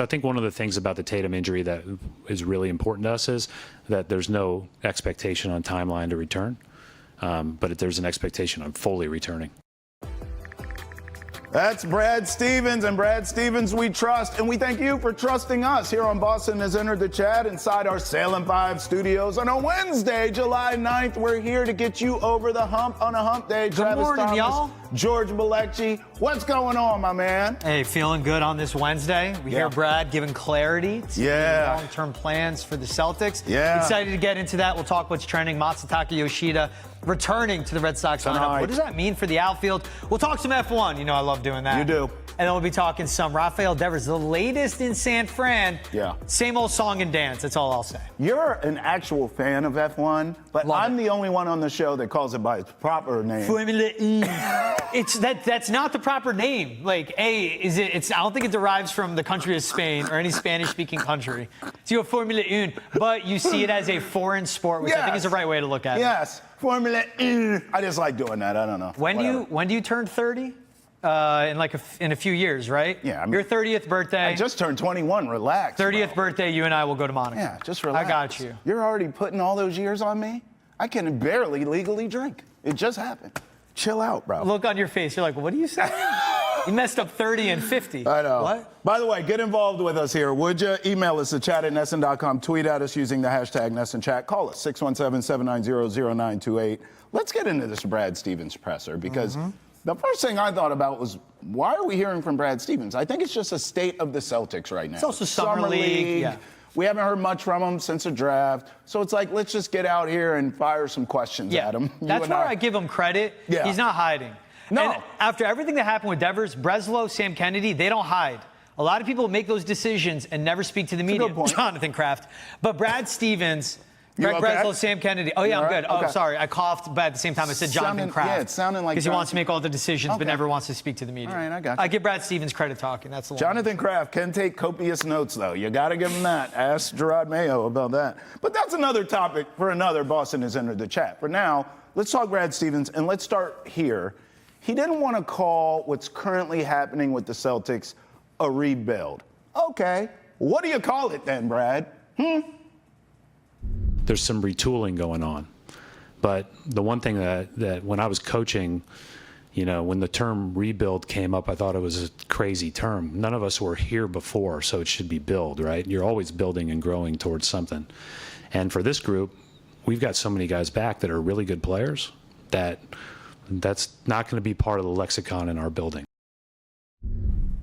I think one of the things about the Tatum injury that is really important to us is that there's no expectation on timeline to return, but there's an expectation on fully returning. That's Brad Stevens, and Brad Stevens we trust, and we thank you for trusting us here on Boston Has Entered the Chat inside our Salem 5 studios on a Wednesday, July 9th. We're here to get you over the hump on a hump day. Good Travis morning, Thomas, y'all. George Balekji, what's going on, my man? Hey, feeling good on this Wednesday. We hear Brad giving clarity to long-term plans for the Celtics. Excited to get into that. We'll talk what's trending. Masataka Yoshida returning to the Red Sox lineup. What does that mean for the outfield? We'll talk some F1. You know I love doing that. You do. And then we'll be talking some Rafael Devers, the latest in San Fran. Same old song and dance. That's all I'll say. You're an actual fan of F1, but I'm the only one on the show that calls it by its proper name. Formula E. That's not the proper name. Like, I don't think it derives from the country of Spain or any Spanish-speaking country. It's your Formula E, but you see it as a foreign sport, which I think is the right way to look at it. Yes, Formula E. I just like doing that. I don't know. When do you turn 30? In a few years, right? Yeah. I mean, your 30th birthday. I just turned 21. Relax. 30th birthday, you and I will go to Monaco. Yeah, just relax. I got you. You're already putting all those years on me? I can barely legally drink. It just happened. Chill out, bro. Look on your face. You're like, what are you saying? You messed up 30 and 50. I know. What? By the way, get involved with us here, would you? Email us at chat@nesson.com. Tweet at us using the hashtag NessonChat. Call us, 617-790-0928. Let's get into this Brad Stevens presser, because the first thing I thought about was, why are we hearing from Brad Stevens? I think it's just a state of the Celtics right now. It's also Summer League. Yeah. We haven't heard much from him since the draft. So it's like, let's just get out here and fire some questions at him. That's where I give him credit. Yeah. He's not hiding. No. And after everything that happened with Devers, Breslow, Sam Kennedy, they don't hide. A lot of people make those decisions and never speak to the media. Good point. Jonathan Kraft. But Brad Stevens, Greg okay? Breslow, Sam Kennedy. Oh, yeah, I'm good. Okay. Oh, sorry. I coughed, but at the same time I said Jonathan Kraft. Yeah, it sounded like because he wants to make all the decisions, but Okay. never wants to speak to the media. All right, I got you. I give Brad Stevens credit talking. That's the Jonathan Kraft can take copious notes, though. You got to give him that. Ask Gerard Mayo about that. But that's another topic for another Boston Has Entered the Chat. For now, let's talk Brad Stevens, and let's start here. He didn't want to call what's currently happening with the Celtics a rebuild. Okay, what do you call it then, Brad? There's some retooling going on. But the one thing that when I was coaching, you know, when the term rebuild came up, I thought it was a crazy term. None of us were here before, so it should be build, right? You're always building and growing towards something. And for this group, we've got so many guys back that are really good players that's not going to be part of the lexicon in our building.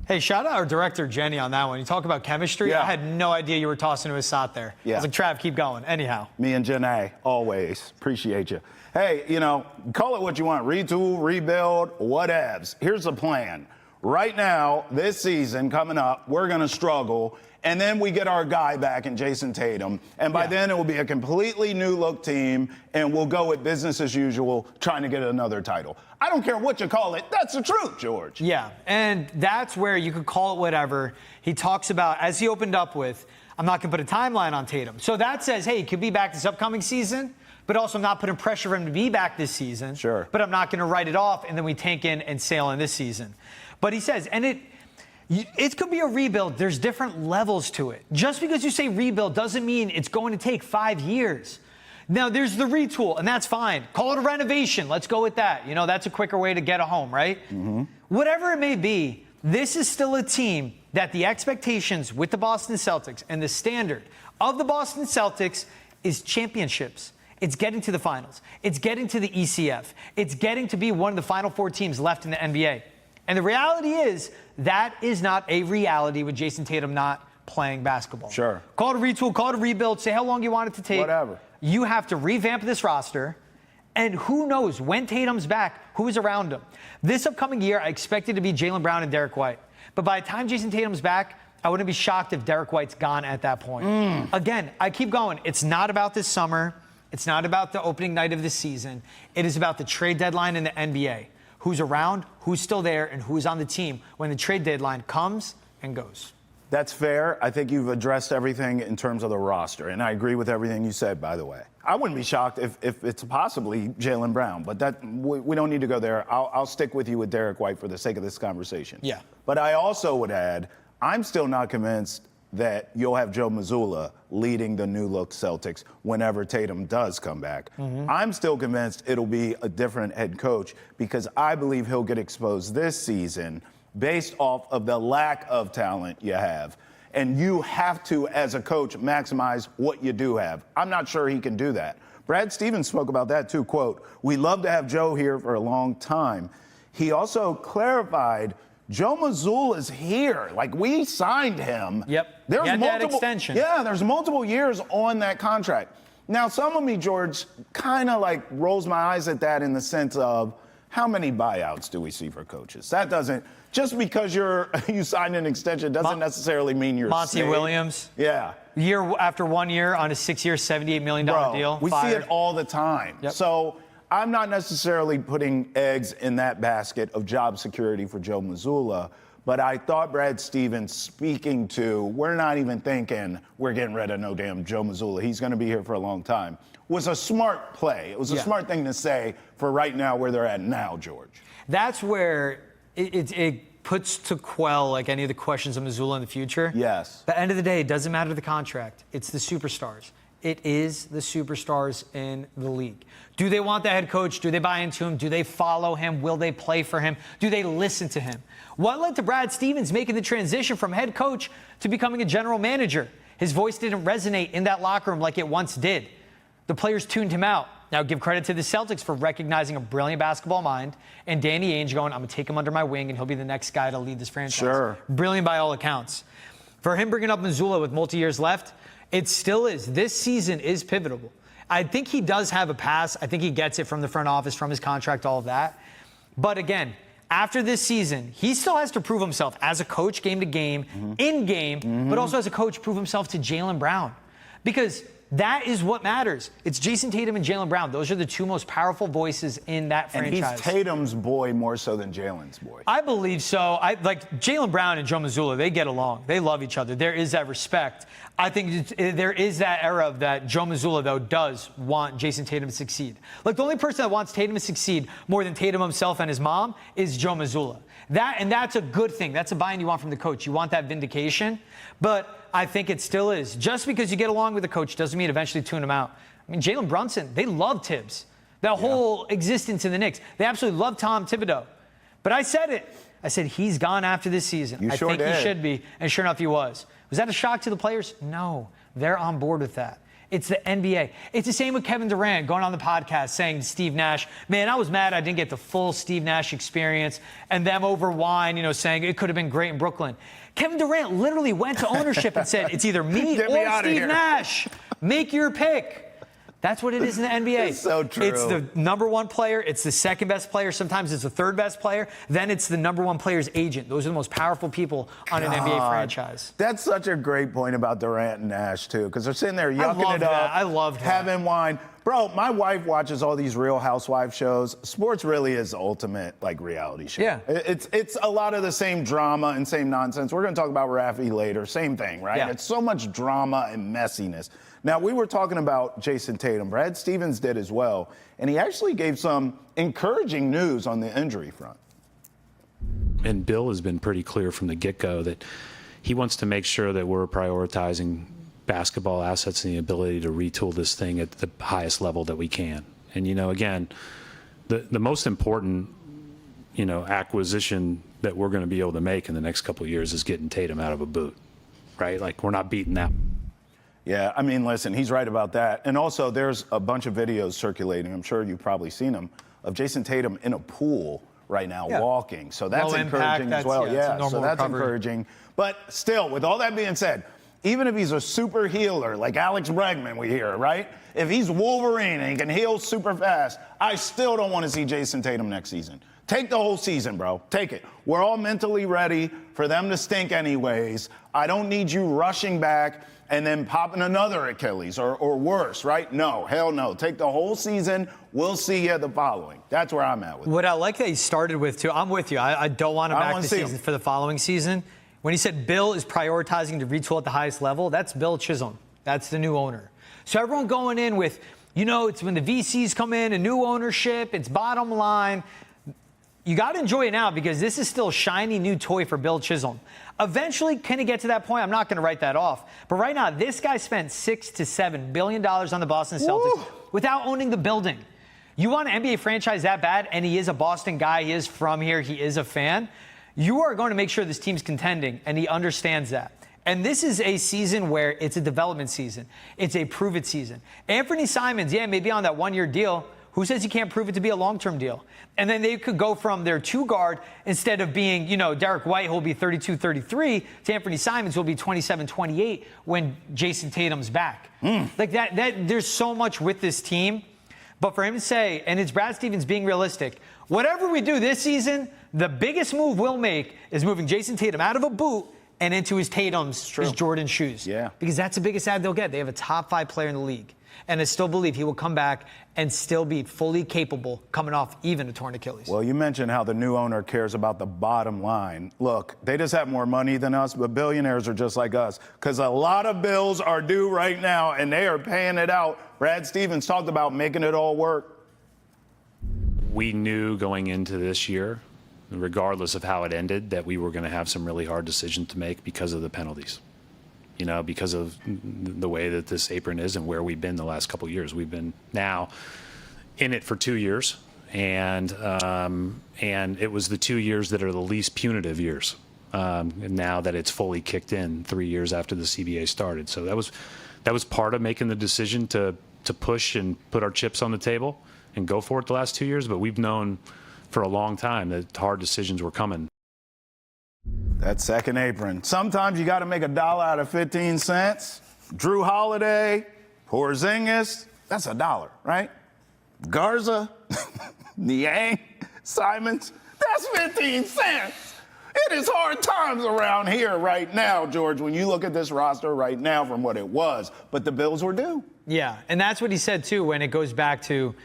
Hey, shout out our director, Jenny, on that one. You talk about chemistry. I had no idea you were tossing to a shot there. I was like, Trav, keep going. Anyhow. Me and Jenny, always. Appreciate you. Hey, you know, call it what you want. Retool, rebuild, whatevs. Here's the plan. Right now, this season coming up, we're going to struggle. And then we get our guy back in Jason Tatum. And by then, it will be a completely new look team. And we'll go with business as usual, trying to get another title. I don't care what you call it. That's the truth, George. Yeah, and that's where you could call it whatever. He talks about, as he opened up with, I'm not going to put a timeline on Tatum. So that says, hey, he could be back this upcoming season, but also I'm not putting pressure for him to be back this season. Sure. But I'm not going to write it off, and then we tank in and sail in this season. But he says, and it could be a rebuild. There's different levels to it. Just because you say rebuild doesn't mean it's going to take 5 years. Now, there's the retool, and that's fine. Call it a renovation. Let's go with that. You know, that's a quicker way to get a home, right? Whatever it may be, this is still a team that the expectations with the Boston Celtics and the standard of the Boston Celtics is championships. It's getting to the finals. It's getting to the ECF. It's getting to be one of the final 4 teams left in the NBA. And the reality is that is not a reality with Jason Tatum not playing basketball. Sure. Call it a retool, call it a rebuild, say how long you want it to take. Whatever. You have to revamp this roster, and who knows when Tatum's back, who's around him. This upcoming year, I expect it to be Jaylen Brown and Derek White. But by the time Jason Tatum's back, I wouldn't be shocked if Derek White's gone at that point. Again, I keep going. It's not about this summer. It's not about the opening night of the season. It is about the trade deadline in the NBA. Who's around, who's still there, and who's on the team when the trade deadline comes and goes. That's fair. I think you've addressed everything in terms of the roster, and I agree with everything you said, by the way. I wouldn't be shocked if it's possibly Jaylen Brown, but that we don't need to go there. I'll stick with you with Derek White for the sake of this conversation. Yeah. But I also would add, I'm still not convinced that you'll have Joe Mazzulla leading the new-look Celtics whenever Tatum does come back. I'm still convinced it'll be a different head coach because I believe he'll get exposed this season based off of the lack of talent you have. And you have to, as a coach, maximize what you do have. I'm not sure he can do that. Brad Stevens spoke about that too, quote, "We love to have Joe here for a long time." He also clarified Joe Mazzulla's here. Like, we signed him. Yep. There's He had that multiple extension. Yeah, there's multiple years on that contract. Now, some of me, George, kind of like rolls my eyes at that in the sense of how many buyouts do we see for coaches? That doesn't, just because you signed an extension doesn't necessarily mean you're Monty safe. Williams. Yeah. Year after 1 year on a 6-year, $78 million deal. We fired. see it all the time. Yep. So I'm not necessarily putting eggs in that basket of job security for Joe Mazzulla, but I thought Brad Stevens speaking to, we're not even thinking we're getting rid of no damn Joe Mazzulla, he's going to be here for a long time, was a smart play. It was a smart thing to say for right now where they're at now, George. That's where it puts to quell like any of the questions of Mazzulla in the future. Yes. At the end of the day, it doesn't matter the contract. It's the superstars. It is the superstars in the league. Do they want the head coach? Do they buy into him? Do they follow him? Will they play for him? Do they listen to him? What led to Brad Stevens making the transition from head coach to becoming a general manager? His voice didn't resonate in that locker room like it once did. The players tuned him out. Now, give credit to the Celtics for recognizing a brilliant basketball mind and Danny Ainge going, I'm going to take him under my wing and he'll be the next guy to lead this franchise. Sure. Brilliant by all accounts. For him bringing up Mazzulla with multi-years left, it still is. This season is pivotal. I think he does have a pass. I think he gets it from the front office, from his contract, all of that. But again, after this season, he still has to prove himself as a coach game to game, in game, but also as a coach prove himself to Jaylen Brown. Because that is what matters. It's Jason Tatum and Jaylen Brown. Those are the two most powerful voices in that franchise. And he's Tatum's boy more so than Jaylen's boy. I believe so. Like Jaylen Brown and Joe Mazzulla, they get along. They love each other. There is that respect. I think there is that era of that Joe Mazzulla, though, does want Jason Tatum to succeed. Like, the only person that wants Tatum to succeed more than Tatum himself and his mom is Joe Mazzulla. That's a good thing. That's a buy-in you want from the coach. You want that vindication. But I think it still is. Just because you get along with the coach doesn't mean eventually tune him out. I mean, Jalen Brunson, they love Tibbs. That whole existence in the Knicks. They absolutely love Tom Thibodeau. But I said it. I said, he's gone after this season. I think he should be. And sure enough, he was. Was that a shock to the players? No. They're on board with that. It's the NBA. It's the same with Kevin Durant going on the podcast saying to Steve Nash, man, I was mad I didn't get the full Steve Nash experience, and them over wine, saying it could have been great in Brooklyn. Kevin Durant literally went to ownership and said, it's either me or Steve Nash. Make your pick. That's what it is in the NBA. It's so true. It's the number one player. It's the second best player. Sometimes it's the third best player. Then it's the number one player's agent. Those are the most powerful people on an NBA franchise. That's such a great point about Durant and Nash, too, because they're sitting there yucking it up. I love that. Having wine. Bro, my wife watches all these Real Housewives shows. Sports really is the ultimate, reality show. Yeah. It's a lot of the same drama and same nonsense. We're going to talk about Rafi later. Same thing, right? Yeah. It's so much drama and messiness. Now, we were talking about Jason Tatum. Brad Stevens did as well. And he actually gave some encouraging news on the injury front. And Bill has been pretty clear from the get-go that he wants to make sure that we're prioritizing basketball assets and the ability to retool this thing at the highest level that we can. And, again, the most important, acquisition that we're going to be able to make in the next couple of years is getting Tatum out of a boot, right? Like, we're not beating that. Yeah, I mean, listen, he's right about that. And also, there's a bunch of videos circulating, I'm sure you've probably seen them, of Jason Tatum in a pool right now walking. So that's encouraging as well. Yeah, so that's encouraging. But still, with all that being said, even if he's a super healer like Alex Bregman, we hear, right? If he's Wolverine and he can heal super fast, I still don't want to see Jason Tatum next season. Take the whole season, bro. Take it. We're all mentally ready for them to stink anyways. I don't need you rushing back and then popping another Achilles or worse, right? No, hell no. Take the whole season. We'll see you the following. That's where I'm at with it. What I like that he started with, too, I'm with you. I don't want to back the season for the following season. When he said Bill is prioritizing to retool at the highest level, that's Bill Chisholm. That's the new owner. So everyone going in with, it's when the VCs come in, a new ownership, it's bottom line. You got to enjoy it now because this is still a shiny new toy for Bill Chisholm. Eventually, can he get to that point? I'm not going to write that off. But right now, this guy spent $6 to $7 billion on the Boston Celtics without owning the building. You want an NBA franchise that bad, and he is a Boston guy. He is from here. He is a fan. You are going to make sure this team's contending, and he understands that. And this is a season where it's a development season. It's a prove-it season. Anthony Simons, maybe on that one-year deal. Who says he can't prove it to be a long-term deal? And then they could go from their two-guard, instead of being, Derek White, who'll be 32-33, to Anthony Simons, who'll be 27-28 when Jason Tatum's back. Like that, there's so much with this team. But for him to say, and it's Brad Stevens being realistic, whatever we do this season, the biggest move we'll make is moving Jason Tatum out of a boot and into his Jordan shoes. Yeah. Because that's the biggest ad they'll get. They have a top 5 player in the league. And I still believe he will come back and still be fully capable coming off even a torn Achilles. Well, you mentioned how the new owner cares about the bottom line. Look, they just have more money than us, but billionaires are just like us, because a lot of bills are due right now, and they are paying it out. Brad Stevens talked about making it all work. We knew going into this year, regardless of how it ended, that we were going to have some really hard decisions to make because of the penalties. Because of the way that this apron is and where we've been the last couple of years. We've been now in it for 2 years, and it was the 2 years that are the least punitive years. And now that it's fully kicked in 3 years after the CBA started, so that was part of making the decision to push and put our chips on the table and go for it the last 2 years. But we've known for a long time that hard decisions were coming. That second apron. Sometimes you got to make $1 out of 15 cents. Drew Holiday, Porzingis, that's $1, right? Garza, Niang, Simons, that's 15 cents. It is hard times around here right now, George, when you look at this roster right now from what it was. But the bills were due. Yeah, and that's what he said, too, when it goes back to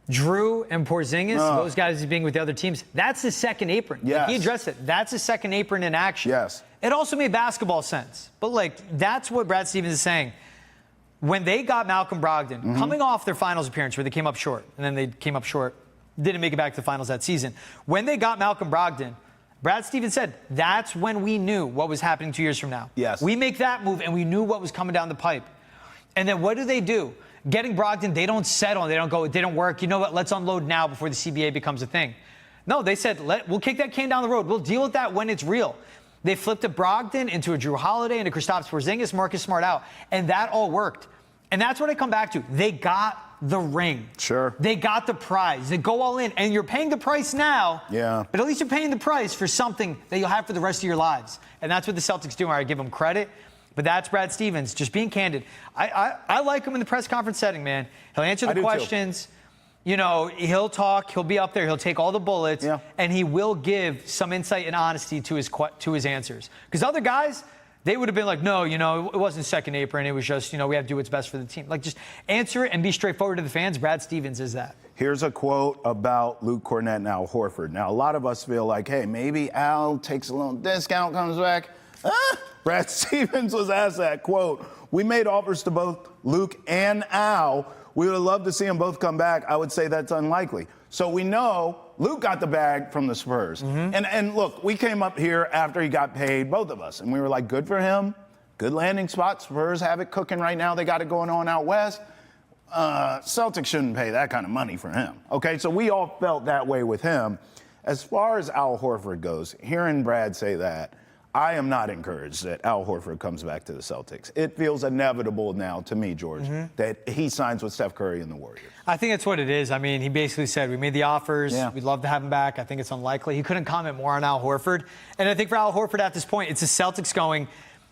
Drew and Porzingis, those guys being with the other teams, that's the second apron. Yes. Like, he addressed it. That's the second apron in action. Yes. It also made basketball sense. But, that's what Brad Stevens is saying. When they got Malcolm Brogdon, coming off their finals appearance where they came up short, and then they came up short, didn't make it back to the finals that season. When they got Malcolm Brogdon, Brad Stevens said, that's when we knew what was happening 2 years from now. Yes. We make that move, and we knew what was coming down the pipe. And then what do? Getting Brogdon, they don't settle. They don't go, it didn't work. You know what? Let's unload now before the CBA becomes a thing. No, they said, we'll kick that can down the road. We'll deal with that when it's real. They flipped a Brogdon into a Drew Holiday, into Kristaps Porzingis, Marcus Smart out. And that all worked. And that's what I come back to. They got the ring. Sure. They got the prize. They go all in. And you're paying the price now. Yeah. But at least you're paying the price for something that you'll have for the rest of your lives. And that's what the Celtics do. I give them credit. But that's Brad Stevens, just being candid. I like him in the press conference setting, man. He'll answer the questions. He'll talk. He'll be up there. He'll take all the bullets. Yeah. And he will give some insight and honesty to his answers. Because other guys, they would have been like, no, it wasn't second apron. It was just, we have to do what's best for the team. Just answer it and be straightforward to the fans. Brad Stevens is that. Here's a quote about Luke Cornett and Al Horford. Now, a lot of us feel like, hey, maybe Al takes a little discount, comes back. Brad Stevens was asked that, quote, we made offers to both Luke and Al. We would have loved to see them both come back. I would say that's unlikely. So we know Luke got the bag from the Spurs. And look, we came up here after he got paid, both of us, and we were like, good for him. Good landing spot. Spurs have it cooking right now. They got it going on out west. Celtics shouldn't pay that kind of money for him. Okay, so we all felt that way with him. As far as Al Horford goes, hearing Brad say that, I am not encouraged that Al Horford comes back to the Celtics. It feels inevitable now to me, George, that he signs with Steph Curry and the Warriors. I think that's what it is. I mean, he basically said, we made the offers. Yeah. We'd love to have him back. I think it's unlikely. He couldn't comment more on Al Horford. And I think for Al Horford at this point, it's the Celtics going,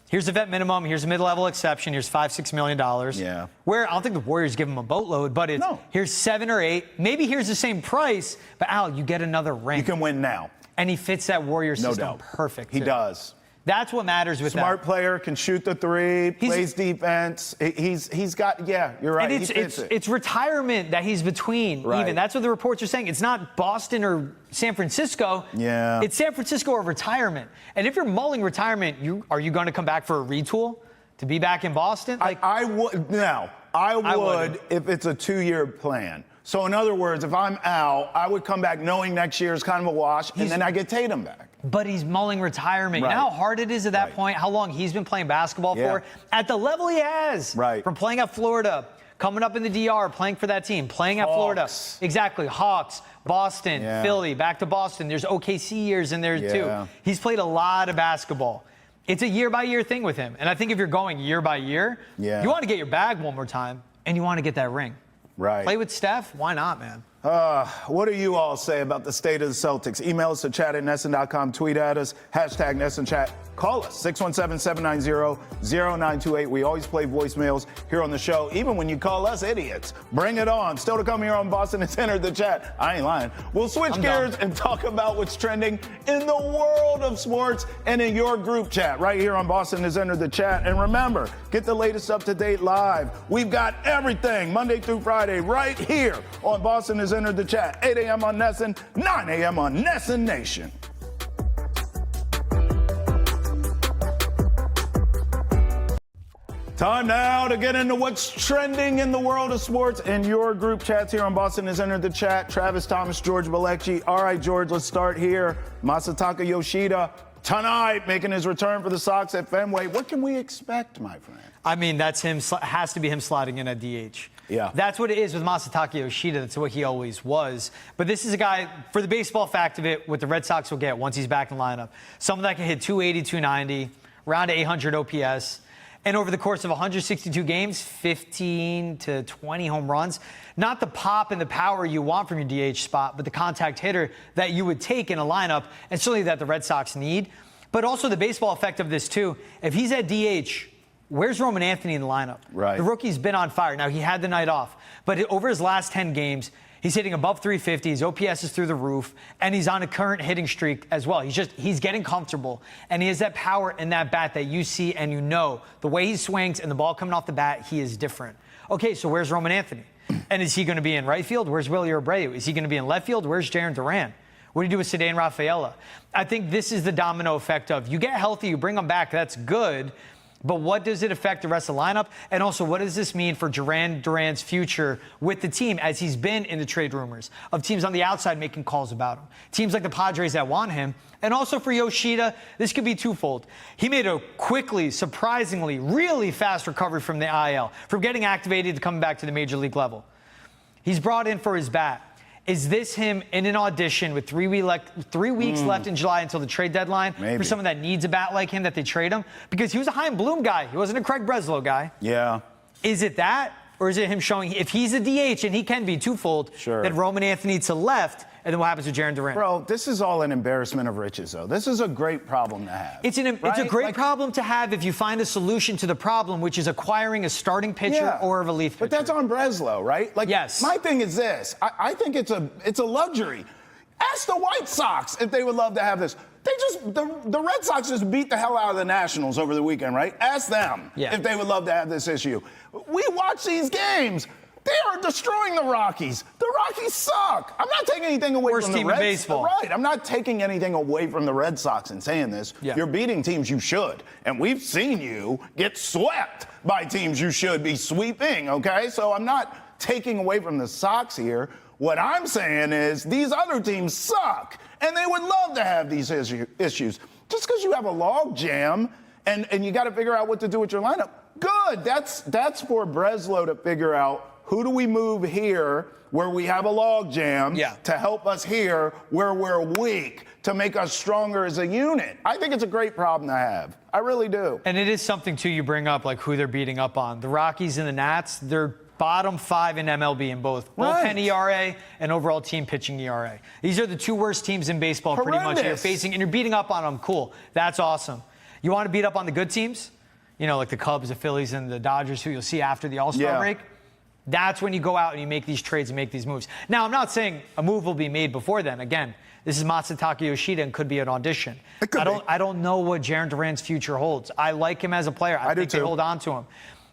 here's the vet minimum, here's a mid-level exception, here's $5-6 million. Yeah. Where I don't think the Warriors give him a boatload, but it's here's 7 or 8. Maybe here's the same price, but Al, you get another ring. You can win now. And he fits that Warrior system perfect. He does. That's what matters with Smart that. player, can shoot the three, plays defense. He's got, you're right. And it's retirement that he's between, even. That's what the reports are saying. It's not Boston or San Francisco. Yeah. It's San Francisco or retirement. And if you're mulling retirement, are you going to come back for a retool to be back in Boston? I would if it's a 2-year plan. So in other words, if I'm Al, I would come back knowing next year is kind of a wash, and then I get Tatum back. but he's mulling retirement. Right. You know how hard it is at that Right. point, how long he's been playing basketball for? At the level he has. Right. From playing at Florida, coming up in the DR, playing for that team, playing at Florida. Exactly. Hawks, Boston, Philly, back to Boston. There's OKC years in there too. He's played a lot of basketball. It's a year-by-year thing with him. And I think if you're going year by year, you want to get your bag one more time, and you want to get that ring. Right. Play with Steph? Why not, man? What do you all say about the state of the Celtics? Email us at chat@nesson.com. Tweet at us. Hashtag NessonChat. Call us, 617-790-0928. We always play voicemails here on the show, even when you call us idiots. Bring it on. Still to come here on Boston has entered the chat. I ain't lying. We'll switch gears and talk about what's trending in the world of sports and in your group chat right here on Boston has entered the chat. And remember, get the latest up-to-date live. We've got everything Monday through Friday right here on Boston has entered the chat. 8 a.m. on Nesson, 9 a.m. on Nesson Nation. Time now to get into what's trending in the world of sports and your group chats here on Boston has entered the chat. Travis Thomas, George Balekji. All right, George, let's start here. Masataka Yoshida tonight making his return for the Sox at Fenway. What can we expect, my friend? I mean, that's him. Has to be him sliding in at DH. Yeah. That's what it is with Masataka Yoshida. That's what he always was. But this is a guy, for the baseball fact of it, what the Red Sox will get once he's back in the lineup. Someone that can hit 280, 290, around 800 OPS. And over the course of 162 games, 15 to 20 home runs. Not the pop and the power you want from your DH spot, but the contact hitter that you would take in a lineup, and certainly that the Red Sox need. But also the baseball effect of this, too. If he's at DH, where's Roman Anthony in the lineup? Right. The rookie's been on fire. Now, he had the night off. But over his last 10 games, he's hitting above 350. His OPS is through the roof. And he's on a current hitting streak as well. He's getting comfortable. And he has that power in that bat that you see and you know. The way he swings and the ball coming off the bat, he is different. Okay, so where's Roman Anthony? And is he going to be in right field? Where's Willie Abreu? Is he going to be in left field? Where's Jarren Duran? What do you do with Ceddanne Rafaela? I think this is the domino effect of you get healthy, you bring them back, that's good. But what does it affect the rest of the lineup? And also, what does this mean for Jarren Duran's future with the team as he's been in the trade rumors of teams on the outside making calls about him? Teams like the Padres that want him. And also for Yoshida, this could be twofold. He made a quickly, surprisingly, really fast recovery from the IL, from getting activated to coming back to the major league level. He's brought in for his bat. Is this him in an audition with 3 weeks left in July until the trade deadline for someone that needs a bat like him that they trade him? Because he was a Chaim Bloom guy. He wasn't a Craig Breslow guy. Yeah. Is it that? Or is it him showing if he's a DH, and he can be twofold, then Roman Anthony to left, and then what happens with Jarren Duran? Bro, this is all an embarrassment of riches, though. This is a great problem to have. It's a great problem to have if you find a solution to the problem, which is acquiring a starting pitcher or a relief pitcher. But that's on Breslow, right? Like, yes. My thing is this. I think it's a luxury. Ask the White Sox if they would love to have this. The Red Sox just beat the hell out of the Nationals over the weekend, right? Ask them if they would love to have this issue. We watch these games. They are destroying the Rockies. The Rockies suck. I'm not taking anything away from the team Red in baseball. Right. I'm not taking anything away from the Red Sox in saying this. Yeah. You're beating teams you should. And we've seen you get swept by teams you should be sweeping, okay? So I'm not taking away from the Sox here. What I'm saying is these other teams suck. And they would love to have these issues. Just because you have a log jam and you got to figure out what to do with your lineup, good. That's for Breslow to figure out. Who do we move here where we have a log jam to help us here where we're weak, to make us stronger as a unit? I think it's a great problem to have. I really do. And it is something, too, you bring up, like who they're beating up on. The Rockies and the Nats, they're bottom 5 in MLB in both bullpen ERA and overall team pitching ERA. These are the 2 worst teams in baseball pretty much. You're facing, and you're beating up on them. Cool. That's awesome. You want to beat up on the good teams? You know, like the Cubs, the Phillies, and the Dodgers, who you'll see after the All-Star break? That's when you go out and you make these trades and make these moves. Now, I'm not saying a move will be made before then. Again, this is Masataka Yoshida and could be an audition. I don't know what Jarren Duran's future holds. I like him as a player. I think they hold on to him.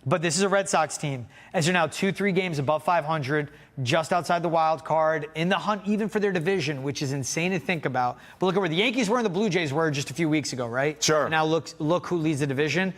But this is a Red Sox team. As they're now 2-3 games above 500, just outside the wild card, in the hunt even for their division, which is insane to think about. But look at where the Yankees were and the Blue Jays were just a few weeks ago, right? Sure. And now look who leads the division.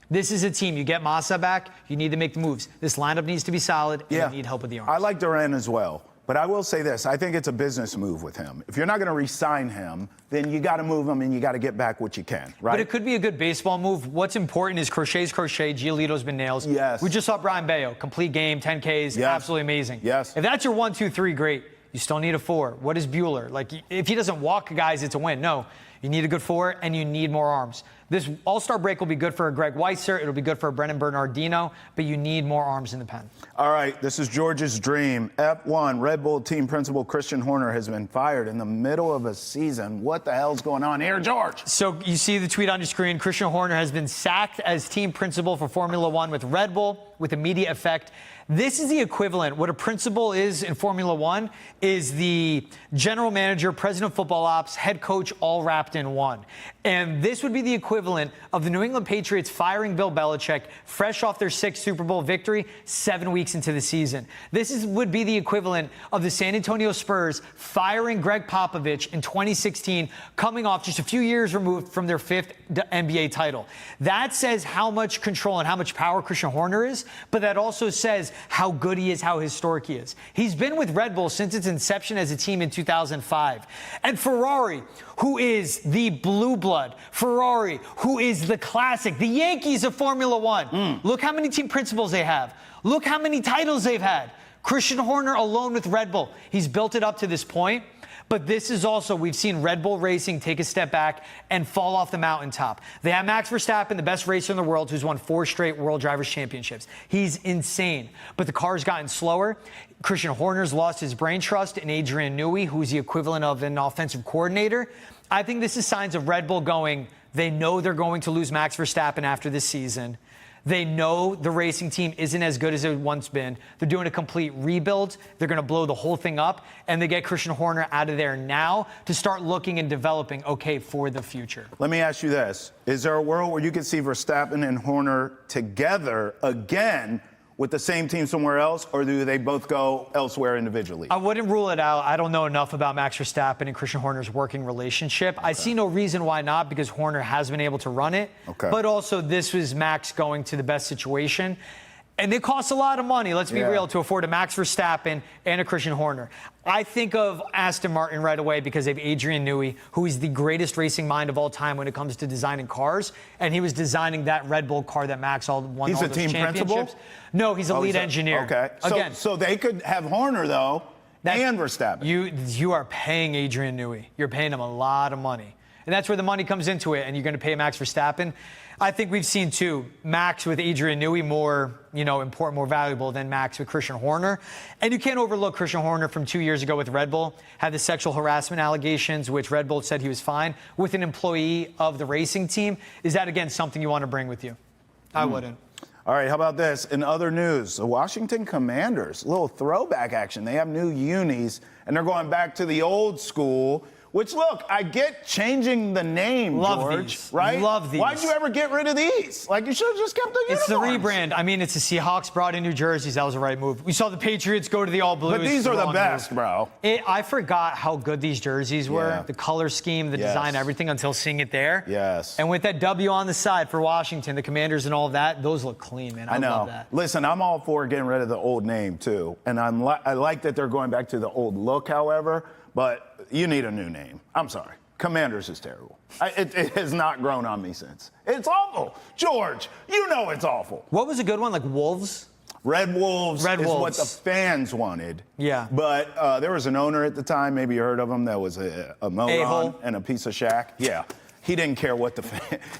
This is a team. You get Massa back, you need to make the moves. This lineup needs to be solid, and you need help with the arms. I like Duran as well. But I will say this. I think it's a business move with him. If you're not going to re-sign him, then you got to move him and you got to get back what you can, right? But it could be a good baseball move. What's important is crochet's crochet. Giolito's been nails. Yes. We just saw Brian Bayo. Complete game, 10 Ks. Yes. Absolutely amazing. Yes. If that's your 1, 2, 3, great. You still need a 4. What is Bueller? Like, if he doesn't walk guys, it's a win. No. You need a good 4, and you need more arms. This All-Star break will be good for a Greg Weitzer. It'll be good for a Brennan Bernardino, but you need more arms in the pen. All right, this is George's dream. F1, Red Bull team principal Christian Horner has been fired in the middle of a season. What the hell's going on here, George? So you see the tweet on your screen. Christian Horner has been sacked as team principal for Formula One with Red Bull with immediate effect. This is the equivalent. What a principal is in Formula One is the general manager, president of football ops, head coach, all wrapped in one. And this would be the equivalent of the New England Patriots firing Bill Belichick fresh off their 6th Super Bowl victory 7 weeks into the season. Would be the equivalent of the San Antonio Spurs firing Greg Popovich in 2016, coming off just a few years removed from their 5th NBA title. That says how much control and how much power Christian Horner is, but that also says how good he is, how historic he is. He's been with Red Bull since its inception as a team in 2005. And Ferrari, who is the blue blood, Ferrari, who is the classic, the Yankees of Formula One. Look how many team principals they have. Look how many titles they've had. Christian Horner alone with Red Bull. He's built it up to this point. But this is also, we've seen Red Bull Racing take a step back and fall off the mountaintop. They have Max Verstappen, the best racer in the world, who's won 4 straight World Drivers' Championships. He's insane. But the car's gotten slower. Christian Horner's lost his brain trust in Adrian Newey, who's the equivalent of an offensive coordinator. I think this is signs of Red Bull going, they know they're going to lose Max Verstappen after this season. They know the racing team isn't as good as it once been. They're doing a complete rebuild. They're going to blow the whole thing up, and they get Christian Horner out of there now to start looking and developing, okay, for the future. Let me ask you this. Is there a world where you could see Verstappen and Horner together again with the same team somewhere else, or do they both go elsewhere individually? I wouldn't rule it out. I don't know enough about Max Verstappen and Christian Horner's working relationship. I see no reason why not, because Horner has been able to run it. Okay. But also, this was Max going to the best situation. And it costs a lot of money, let's be real, to afford a Max Verstappen and a Christian Horner. I think of Aston Martin right away because they have Adrian Newey, who is the greatest racing mind of all time when it comes to designing cars. And he was designing that Red Bull car that Max won all those championships. He's a team principal? No, he's a lead engineer. Okay. Again, so they could have Horner, though, and Verstappen. You are paying Adrian Newey. You're paying him a lot of money. And that's where the money comes into it, and you're going to pay Max Verstappen. I think we've seen, too, Max with Adrian Newey more, important, more valuable than Max with Christian Horner. And you can't overlook Christian Horner from 2 years ago with Red Bull, had the sexual harassment allegations, which Red Bull said he was fine, with an employee of the racing team. Is that, again, something you want to bring with you? I wouldn't. All right, how about this? In other news, the Washington Commanders, a little throwback action. They have new unis, and they're going back to the old school. Which, look, I get changing the name, George, right? Love these. Why'd you ever get rid of these? Like, you should have just kept the uniforms. It's the rebrand. I mean, it's the Seahawks brought in new jerseys. That was the right move. We saw the Patriots go to the all blues. But these are the best, bro. I forgot how good these jerseys were. Yeah. The color scheme, the design, everything, until seeing it there. Yes. And with that W on the side for Washington, the Commanders and all of that, those look clean, man. I know. love that. Listen, I'm all for getting rid of the old name, too. And I like that they're going back to the old look, however. But you need a new name. I'm sorry. Commanders is terrible. It has not grown on me since. It's awful. George, you know it's awful. What was a good one? Like Wolves? Red Wolves is what the fans wanted. Yeah. But there was an owner at the time, maybe you heard of him, that was a moron and a piece of shack. Yeah. He didn't care what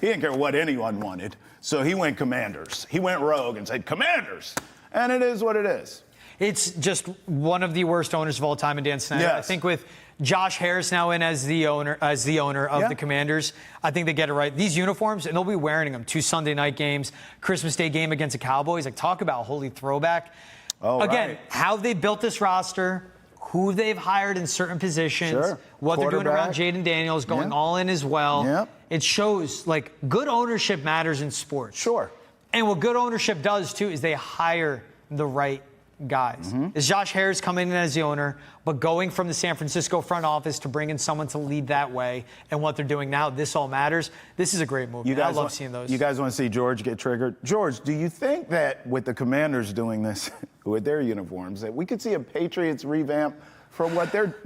he didn't care what anyone wanted. So he went Commanders. He went rogue and said Commanders. And it is what it is. It's just one of the worst owners of all time in Dan Snyder. Yes. I think with Josh Harris now in as the owner of the Commanders, I think they get it right. These uniforms, and they'll be wearing them 2 Sunday night games, Christmas Day game against the Cowboys. Like, talk about holy throwback. Oh, again, how they built this roster, who they've hired in certain positions, what they're doing around Jaden Daniels, going all in as well. Yep. It shows, like, good ownership matters in sports. Sure. And what good ownership does, too, is they hire the right guys. Is Josh Harris coming in as the owner, but going from the San Francisco front office to bring in someone to lead that way, and what they're doing now, this all matters. This is a great move. I love seeing those. You guys want to see George get triggered? George, do you think that with the Commanders doing this, with their uniforms, that we could see a Patriots revamp for what they're.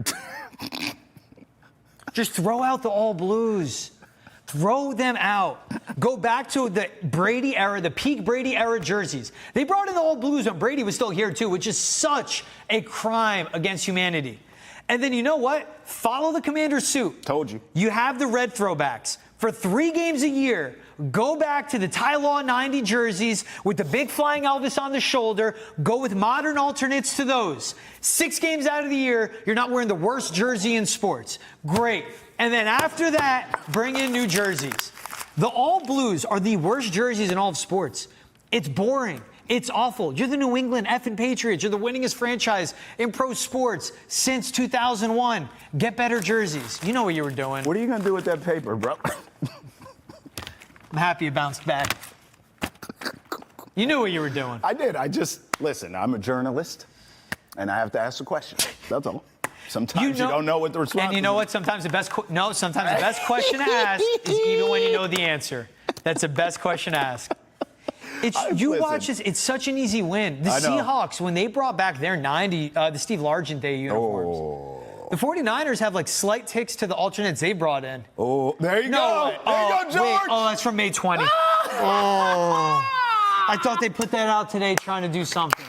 Just throw out the all blues. Throw them out. Go back to the Brady era, the peak Brady era jerseys. They brought in the all blues when Brady was still here too, which is such a crime against humanity. And then you know what? Follow the Commander's suit. Told you. You have the red throwbacks. For 3 games a year, go back to the Ty Law 90 jerseys with the big flying Elvis on the shoulder. Go with modern alternates to those. 6 games out of the year, you're not wearing the worst jersey in sports. Great. And then after that, bring in new jerseys. The all blues are the worst jerseys in all of sports. It's boring. It's awful. You're the New England effing Patriots. You're the winningest franchise in pro sports since 2001. Get better jerseys. You know what you were doing. What are you going to do with that paper, bro? I'm happy it bounced back. You knew what you were doing. I did. Listen, I'm a journalist, and I have to ask a question. That's all. Sometimes you don't know what the response is. And you know what? Sometimes the best question to ask is even when you know the answer. That's the best question to ask. Watch this. It's such an easy win. The Seahawks, when they brought back their 90, the Steve Largent Day uniforms, the 49ers have like slight ticks to the alternates they brought in. Oh, there you go. There you go, George. Wait. Oh, that's from May 20. I thought they put that out today trying to do something.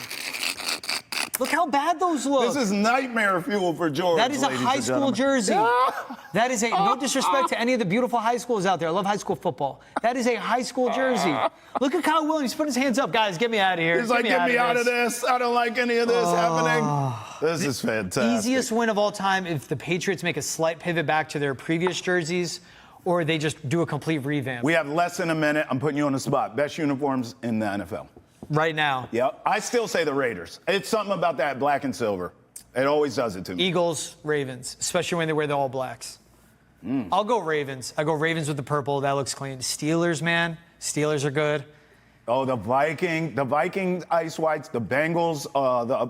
Look how bad those look. This is nightmare fuel for George. That is a high school jersey. That is no disrespect to any of the beautiful high schools out there. I love high school football. That is a high school jersey. Look at Kyle Williams putting his hands up. Guys, get me out of here. He's like, get me out of this. I don't like any of this happening. This is fantastic. Easiest win of all time if the Patriots make a slight pivot back to their previous jerseys or they just do a complete revamp. We have less than a minute. I'm putting you on the spot. Best uniforms in the NFL. Right now. Yep. I still say the Raiders. It's something about that black and silver. It always does it to me. Eagles, Ravens, especially when they wear the all blacks. I'll go Ravens. I go Ravens with the purple. That looks clean. Steelers, man. Steelers are good. Oh, the Viking ice whites, the Bengals,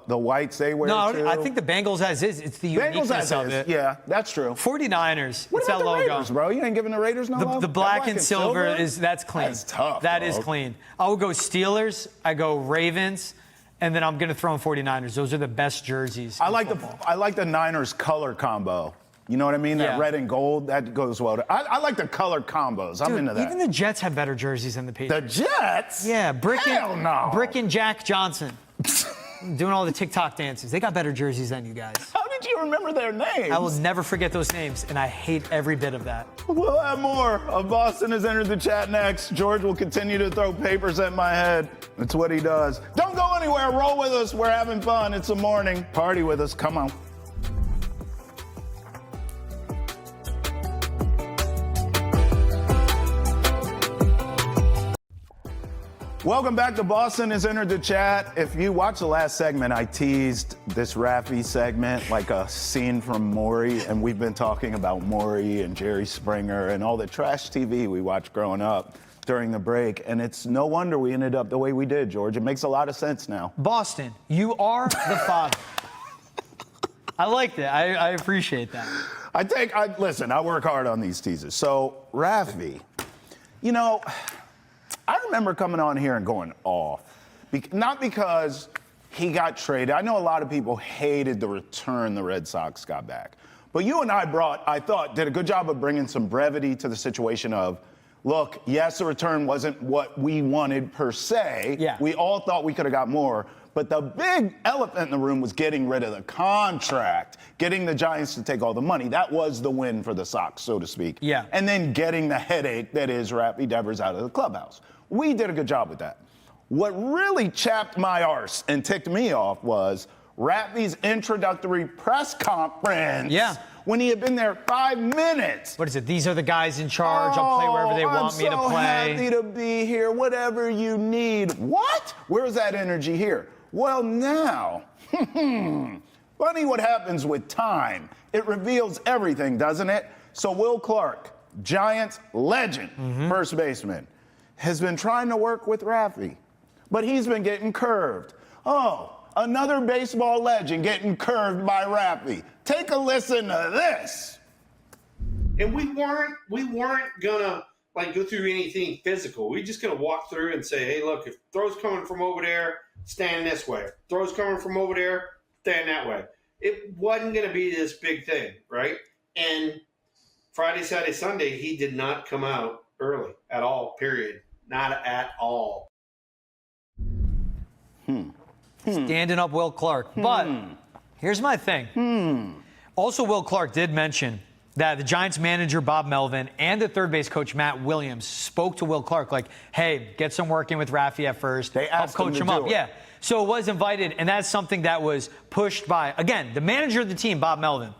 the whites they wear too. I think the Bengals as is. It's the uniqueness of it. Yeah, that's true. 49ers. What it's about that the logo. Raiders, bro? You ain't giving the Raiders no love? The black and silver that's clean. That's tough. That is clean. I will go Steelers. I go Ravens. And then I'm going to throw in 49ers. Those are the best jerseys. I like the Niners color combo. You know what I mean? Yeah. That red and gold, that goes well. I like the color combos. I'm into that. Even the Jets have better jerseys than the Patriots. The Jets? Yeah, Hell no. Brick and Jack Johnson. Doing all the TikTok dances. They got better jerseys than you guys. How did you remember their names? I will never forget those names, and I hate every bit of that. We'll have more of Boston has entered the chat next. George will continue to throw papers at my head. That's what he does. Don't go anywhere. Roll with us. We're having fun. It's the morning. Party with us. Come on. Welcome back to Boston has entered the chat. If you watched the last segment, I teased this Raffy segment like a scene from Maury, and we've been talking about Maury and Jerry Springer and all the trash TV we watched growing up during the break, and it's no wonder we ended up the way we did, George. It makes a lot of sense now. Boston, you are the father. I liked it. I appreciate that. Listen, I work hard on these teasers. So, Raffy, you know, I remember coming on here and going off. Not because he got traded. I know a lot of people hated the return the Red Sox got back. But you and I did a good job of bringing some brevity to the situation of, look, yes, the return wasn't what we wanted per se. Yeah. We all thought we could have got more. But the big elephant in the room was getting rid of the contract, getting the Giants to take all the money. That was the win for the Sox, so to speak. Yeah. And then getting the headache that is Rafael Devers out of the clubhouse. We did a good job with that. What really chapped my arse and ticked me off was Raffy's introductory press conference. Yeah. When he had been there 5 minutes. What is it? These are the guys in charge. I'll play wherever they want me to play. I'm so happy to be here. Whatever you need. What? Where's that energy here? Well, now, funny what happens with time. It reveals everything, doesn't it? So Will Clark, Giants legend, first baseman, has been trying to work with Raffy, but he's been getting curved. Oh, another baseball legend getting curved by Raffy. Take a listen to this. And we weren't gonna like go through anything physical. We're just going to walk through and say, hey, look, if throw's coming from over there, stand this way. If throw's coming from over there, stand that way. It wasn't going to be this big thing, right? And Friday, Saturday, Sunday, he did not come out early at all, period. Not at all. Standing up Will Clark. But here's my thing. Also, Will Clark did mention that the Giants manager, Bob Melvin, and the third base coach, Matt Williams, spoke to Will Clark like, hey, get some work in with Rafi at first. They asked help coach him him to up. do it. Yeah. So it was invited, and that's something that was pushed by, again, the manager of the team, Bob Melvin.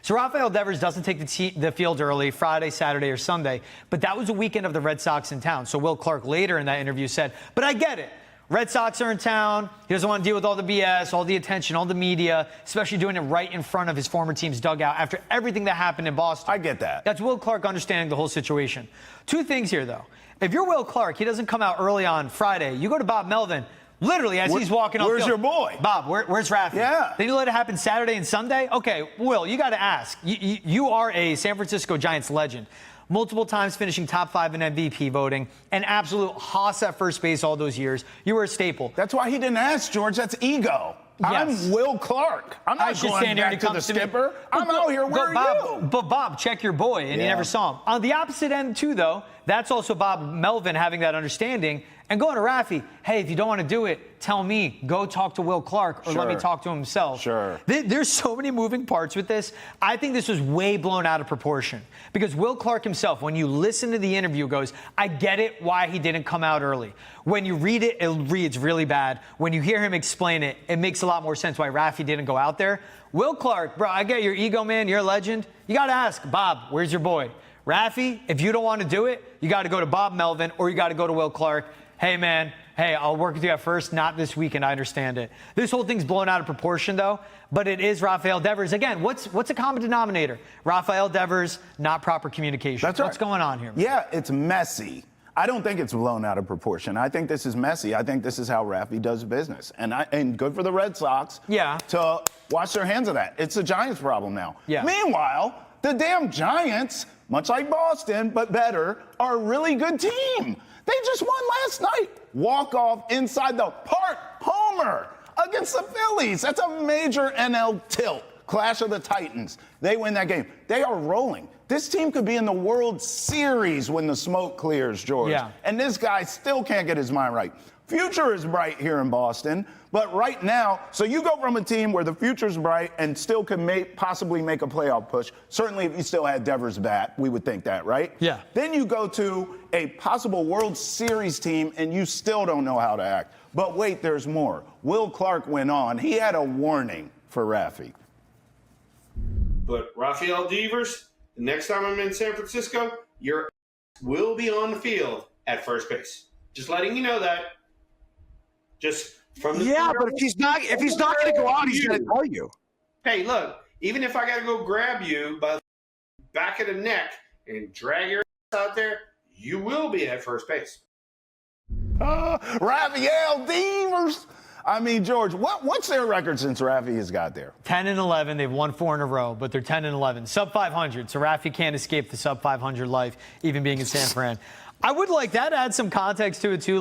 So Rafael Devers doesn't take the field early, Friday, Saturday, or Sunday, but that was a weekend of the Red Sox in town. So Will Clark later in that interview said, but I get it. Red Sox are in town. He doesn't want to deal with all the BS, all the attention, all the media, especially doing it right in front of his former team's dugout after everything that happened in Boston. I get that. That's Will Clark understanding the whole situation. Two things here, though. If you're Will Clark, he doesn't come out early on Friday. You go to Bob Melvin, literally as he's walking off Where's field. your boy? Bob, where's Rafi? Yeah. Then you let it happen Saturday and Sunday? Okay, Will, you got to ask. You are a San Francisco Giants legend. Multiple times finishing top 5 in MVP voting, an absolute hoss at first base all those years. You were a staple. That's why he didn't ask, George. That's ego. Yes. I'm Will Clark. I'm not going back to the skipper. I'm out here. Where are you? But Bob, check your boy, and you never saw him. On the opposite end, too, though, that's also Bob Melvin having that understanding and going to Rafi, hey, if you don't want to do it, tell me. Go talk to Will Clark or let me talk to him himself. Sure. There's so many moving parts with this. I think this was way blown out of proportion because Will Clark himself, when you listen to the interview, goes, I get it why he didn't come out early. When you read it, it reads really bad. When you hear him explain it, it makes a lot more sense why Rafi didn't go out there. Will Clark, bro, I get your ego, man. You're a legend. You got to ask, Bob, where's your boy? Rafi, if you don't want to do it, you got to go to Bob Melvin or you got to go to Will Clark. Hey, man, I'll work with you at first, not this weekend. I understand it. This whole thing's blown out of proportion, though, but it is Rafael Devers. Again, what's a common denominator? Rafael Devers, not proper communication. That's right. What's going on here? Yeah, it's messy. I don't think it's blown out of proportion. I think this is messy. I think this is how Rafi does business. And good for the Red Sox to wash their hands of that. It's the Giants' problem now. Yeah. Meanwhile, the damn Giants, much like Boston, but better, are a really good team. They just won last night. Walk off inside the park, homer against the Phillies. That's a major NL tilt. Clash of the Titans. They win that game. They are rolling. This team could be in the World Series when the smoke clears, George. Yeah. And this guy still can't get his mind right. Future is bright here in Boston, but right now, so you go from a team where the future's bright and still can possibly make a playoff push. Certainly if you still had Devers bat, we would think that, right? Yeah. Then you go to a possible World Series team and you still don't know how to act. But wait, there's more. Will Clark went on. He had a warning for Rafi. But Rafael Devers, the next time I'm in San Francisco, your will be on the field at first base. Just letting you know that. Just from the but if he's not going to go out, he's going to tell you. Hey, look, even if I got to go grab you by the back of the neck and drag your ass out there, you will be at first base. Rafael Devers. I mean, George, what's their record since Rafi has got there? 10-11. They've won 4 in a row, but they're 10-11. Sub 500. So Rafi can't escape the sub 500 life, even being in San Fran. I would like that to add some context to it, too.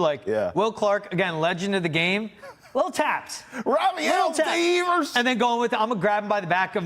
Will Clark, again, legend of the game. Little taps. Rafael Devers. And then going with, I'm going to grab him by the back of